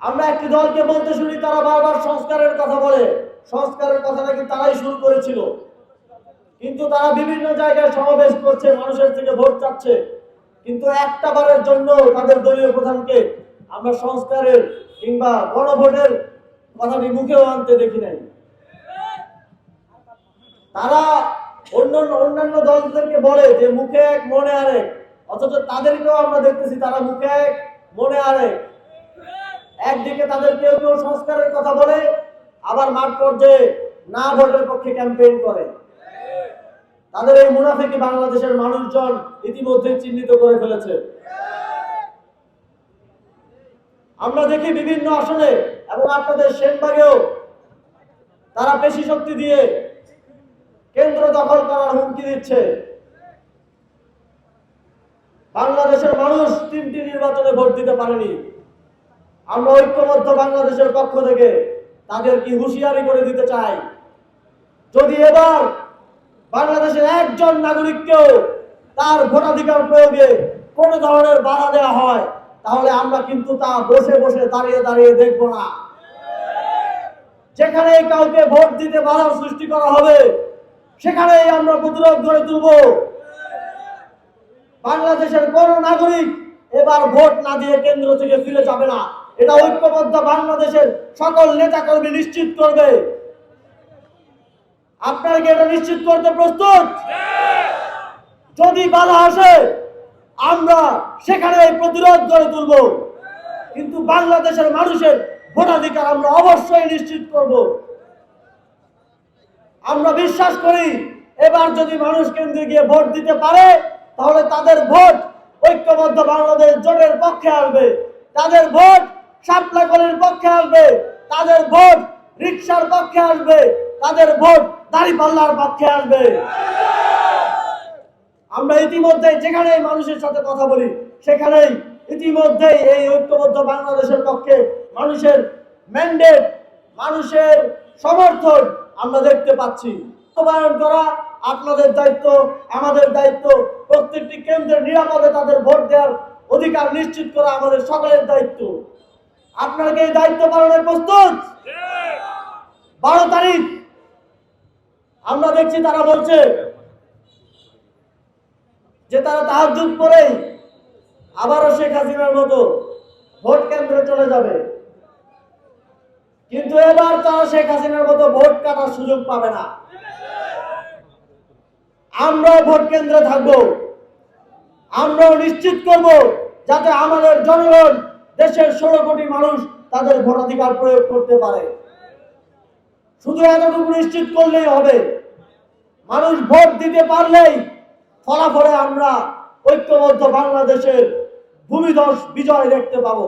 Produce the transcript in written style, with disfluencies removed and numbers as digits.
আমরা একটি দলকে বলতে শুনি তারা বারবার সংস্কারের কথা বলে, সংস্কারের কথা নাকি তারাই শুরু করেছিল, কিন্তু তারা বিভিন্ন জায়গায় সমাবেশ করছে, মানুষের থেকে ভোট চাচ্ছে, কিন্তু একটা বারের জন্য তাদের দলীয় প্রধানকে আমরা সংস্কারের কিংবা গণভোটের কথাটি মুখেও আনতে দেখি নাই। তারা অন্যান্য দলদেরকে বলে যে মুখে এক মনে আরেক, অথচ তাদেরকেও আমরা দেখতেছি তারা মুখে এক মনে আরেক। একদিকে তাদের কেউ কেউ সংস্কারের কথা বলে, আবার মাঠ পর্যায়ে না ভোটের পক্ষে ক্যাম্পেইন করে। তাদের এই মুনাফিকি বাংলাদেশের মানুষজন ইতিমধ্যে চিহ্নিত করে ফেলেছে। আমরা দেখি বিভিন্ন আসনে এবং আপনাদের সেনবাগেও তারা পেশি শক্তি দিয়ে কেন্দ্র দখল করার হুমকি দিচ্ছে। বাংলাদেশের মানুষ 3টি নির্বাচনে ভোট দিতে পারেনি। আমরা ঐক্যবদ্ধ বাংলাদেশের পক্ষ থেকে তাদের কি হুঁশিয়ারি করে দিতে চাই, যদি এবার বাংলাদেশের একজন নাগরিককেও তার ভোটাধিকার প্রয়োগে কোন ধরনের বাধা দেওয়া হয়, তাহলে আমরা কিন্তু তা বসে বসে দাঁড়িয়ে দাঁড়িয়ে দেখব না। যেখানে কাউকে ভোট দিতে বাধার সৃষ্টি করা হবে, সেখানেই আমরা প্রতিরোধ গড়ে তুলব। বাংলাদেশের কোন নাগরিক এবার ভোট না দিয়ে কেন্দ্র থেকে ফিরে যাবে না, এটা ঐক্যবদ্ধ বাংলাদেশের সকল নেতাকর্মী নিশ্চিত করবে। আপনারা কি এটা নিশ্চিত করতে প্রস্তুত? যদি বাধা আসে আমরা সেখানে প্রতিরোধ গড়ে তুলব, কিন্তু বাংলাদেশের মানুষের ভোটাধিকার আমরা অবশ্যই নিশ্চিত করব। আমরা বিশ্বাস করি এবার যদি মানুষ কেন্দ্রে গিয়ে ভোট দিতে পারে, তাহলে তাদের ভোট ঐক্যবদ্ধ বাংলাদেশ জোটের পক্ষে আসবে, তাদের ভোট শাপলাকলির পক্ষে আসবে, তাদের ভোট রিকশার পক্ষে আসবে, তাদের ভোট দাঁড়িপাল্লার পক্ষে আসবে। আমরা ইতিমধ্যে যেখানে মানুষের সাথে কথা বলি, সেখানেই ইতিমধ্যে এই ঐক্যবদ্ধ বাংলাদেশের পক্ষে মানুষের ম্যান্ডেট, মানুষের সমর্থন আমরা দেখতে পাচ্ছি। বাস্তবায়ন করা আপনাদের দায়িত্ব, আমাদের দায়িত্ব। প্রত্যেকটি কেন্দ্রের নিরাপদে তাদের ভোট দেওয়ার অধিকার নিশ্চিত করা আমাদের সকলের দায়িত্ব। আপনারা কি এই দায়িত্ব পালনের প্রস্তুত? 12 তারিখ আমরা দেখছি তারা বলছে যে তারা তাহাজ্জুদ পড়েই আবারও শেখ হাসিনার মতো ভোট কেন্দ্রে চলে যাবে, কিন্তু এবার তারা শেখ হাসিনার মতো ভোট কাটার সুযোগ পাবে না। আমরাও ভোট কেন্দ্রে থাকবো, আমরাও নিশ্চিত করব যাতে আমাদের জনগণ, দেশের 16 কোটি মানুষ তাদের ভোটাধিকার প্রয়োগ করতে পারে। শুধু এতটুকু নিশ্চিত করলেই হবে, মানুষ ভোট দিতে পারলেই ফলাফলে আমরা ঐক্যবদ্ধ বাংলাদেশের ভূমিধস বিজয় দেখতে পাবো।